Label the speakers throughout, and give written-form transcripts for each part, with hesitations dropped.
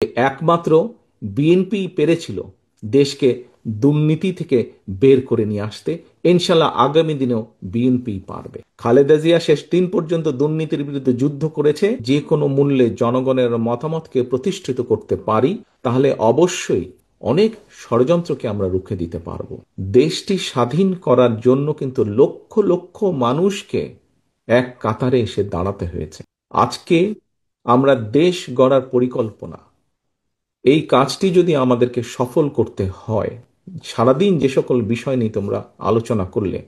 Speaker 1: একমাত্র বিএনপি পেরেছিল দেশকে দুর্নীতি থেকে বের করে নিয়ে আসতে। ইনশাল্লাহ আগামী দিনেও বিএনপি পারবে। খালেদা জিয়া শেষ দিন পর্যন্ত দুর্নীতির বিরুদ্ধে যুদ্ধ করেছে। যে কোনো মূল্যে জনগণের মতামতকে প্রতিষ্ঠিত করতে পারি, তাহলে অবশ্যই অনেক ষড়যন্ত্রকে আমরা রুখে দিতে পারবো। দেশটি স্বাধীন করার জন্য কিন্তু লক্ষ লক্ষ মানুষকে এক কাতারে এসে দাঁড়াতে হয়েছে। আজকে আমরা দেশ গড়ার পরিকল্পনা, এই কাজটি যদি আমাদেরকে সফল করতে হয়, সারাদিন যে সকল বিষয় নিয়ে তোমরা আলোচনা করলে,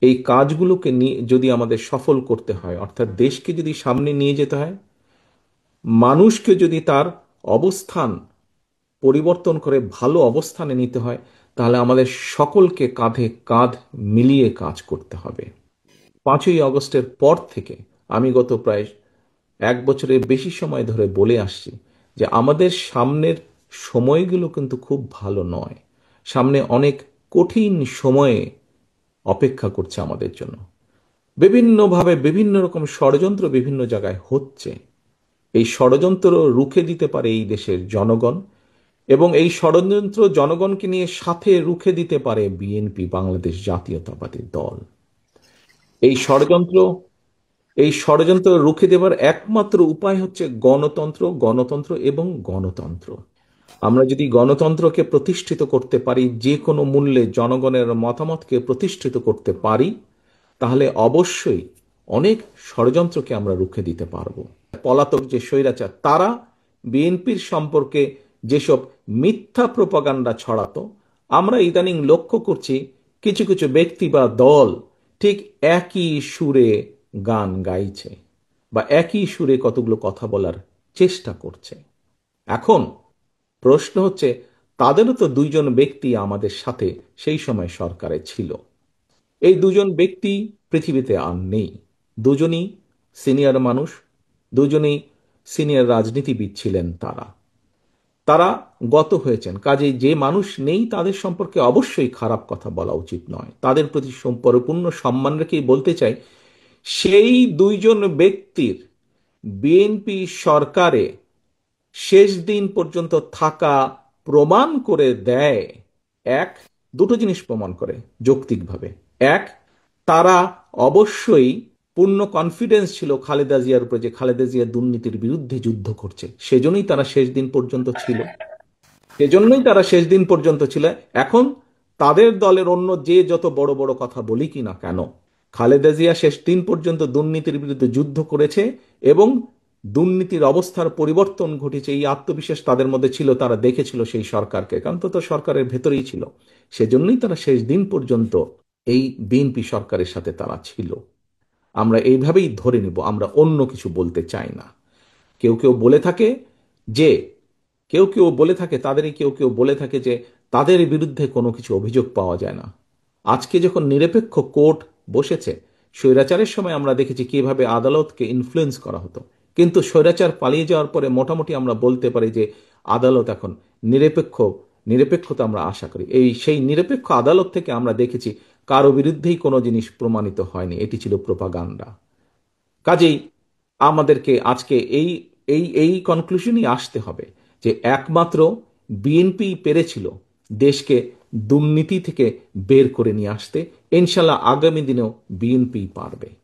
Speaker 1: এই কাজগুলোকে নিয়ে যদি আমাদের সফল করতে হয়, অর্থাৎ দেশকে যদি সামনে নিয়ে যেতে হয়, মানুষকে যদি তার অবস্থান পরিবর্তন করে ভালো অবস্থানে নিতে হয়, তাহলে আমাদের সকলকে কাঁধে কাঁধ মিলিয়ে কাজ করতে হবে। 5ই আগস্টের পর থেকে আমি গত প্রায় 1 বছরের বেশি সময় ধরে বলে আসছি যে আমাদের সামনের সময়গুলো কিন্তু খুব ভালো নয়। সামনে অনেক কঠিন সময়ে অপেক্ষা করছে আমাদের জন্য। বিভিন্নভাবে বিভিন্ন রকম ষড়যন্ত্র বিভিন্ন জায়গায় হচ্ছে। এই ষড়যন্ত্র রুখে দিতে পারে এই দেশের জনগণ, এবং এই ষড়যন্ত্র জনগণকে নিয়ে সাথে রুখে দিতে পারে বিএনপি, বাংলাদেশ জাতীয়তাবাদী দল। এই ষড়যন্ত্র এই ষড়যন্ত্র রুখে দেবার একমাত্র উপায় হচ্ছে গণতন্ত্র, গণতন্ত্র এবং গণতন্ত্র। আমরা যদি গণতন্ত্রকে প্রতিষ্ঠিত করতে পারি, যে কোনো মূল্যে জনগণের মতামতকে প্রতিষ্ঠিত করতে পারি, তাহলে অবশ্যই অনেক ষড়যন্ত্রকে আমরা রুখে দিতে পারবো। পলাতক যে স্বৈরাচার, তারা বিএনপির সম্পর্কে যেসব মিথ্যা প্রপাগান্ডা ছড়াতো, আমরা ইদানিং লক্ষ্য করছি কিছু কিছু ব্যক্তি বা দল ঠিক একই সুরে গান গাইছে বা একই সুরে কতগুলো কথা বলার চেষ্টা করছে। এখন প্রশ্ন হচ্ছে, তাদেরও তো দুইজন ব্যক্তি আমাদের সাথে সেই সময় সরকারে ছিল। এই দুজন ব্যক্তি পৃথিবীতে আর নেই। দুজনই সিনিয়র মানুষ, দুজনেই সিনিয়র রাজনীতিবিদ ছিলেন। তারা তারা গত হয়েছেন। কাজেই যে মানুষ নেই তাদের সম্পর্কে অবশ্যই খারাপ কথা বলা উচিত নয়। তাদের প্রতি পরিপূর্ণ সম্মান রেখেই বলতে চাই, সেই দুইজন ব্যক্তির বিএনপি সরকারে শেষ দিন পর্যন্ত থাকা প্রমাণ করে দেয় দুটো জিনিস প্রমাণ করে যৌক্তিকভাবে। এক, তারা অবশ্যই পূর্ণ কনফিডেন্স ছিল খালেদা জিয়ার উপরে যে খালেদা জিয়া দুর্নীতির বিরুদ্ধে যুদ্ধ করছে, সেজন্যই তারা শেষ দিন পর্যন্ত ছিল। এখন তাদের দলের অন্য যে যত বড় বড় কথা বলি কি না কেন, খালেদা জিয়া শেষ দিন পর্যন্ত দুর্নীতির বিরুদ্ধে যুদ্ধ করেছে এবং দুর্নীতির অবস্থার পরিবর্তন ঘটেছে, এই আত্মবিশ্বাস তাদের মধ্যে ছিল। তারা দেখেছিল সেই সরকারকে, কারণ তো সরকারের ভেতরেই ছিল। সেজন্যই তারা শেষ দিন পর্যন্ত এই বিএনপি সরকারের সাথে তারা ছিল। আমরা এইভাবেই ধরে নিব, আমরা অন্য কিছু বলতে চাই না। কেউ কেউ বলে থাকে যে কেউ কেউ বলে থাকে যে তাদের বিরুদ্ধে কোনো কিছু অভিযোগ পাওয়া যায় না। আজকে যখন নিরপেক্ষ কোর্ট বসেছে, স্বৈরাচারের সময় আমরা দেখেছি কিভাবে আদালতকে ইনফ্লুয়েন্স করা হতো, কিন্তু স্বৈরাচার পালিয়ে যাওয়ার পরে মোটামুটি আমরা বলতে পারি যে আদালত এখন নিরপেক্ষতা আমরা আশা করি। সেই নিরপেক্ষ আদালত থেকে আমরা দেখেছি কারো বিরুদ্ধেই কোনো জিনিস প্রমাণিত হয়নি, এটি ছিল প্রোপাগান্ডা। কাজেই আমাদেরকে আজকে এই এই এই কনক্লুশনই আসতে হবে যে একমাত্র বিএনপি পেরেছিল দেশকে দুর্নীতি থেকে বের করে নিয়ে আসতে। ইনশাল্লাহ আগামী দিনেও বিএনপি পারবে।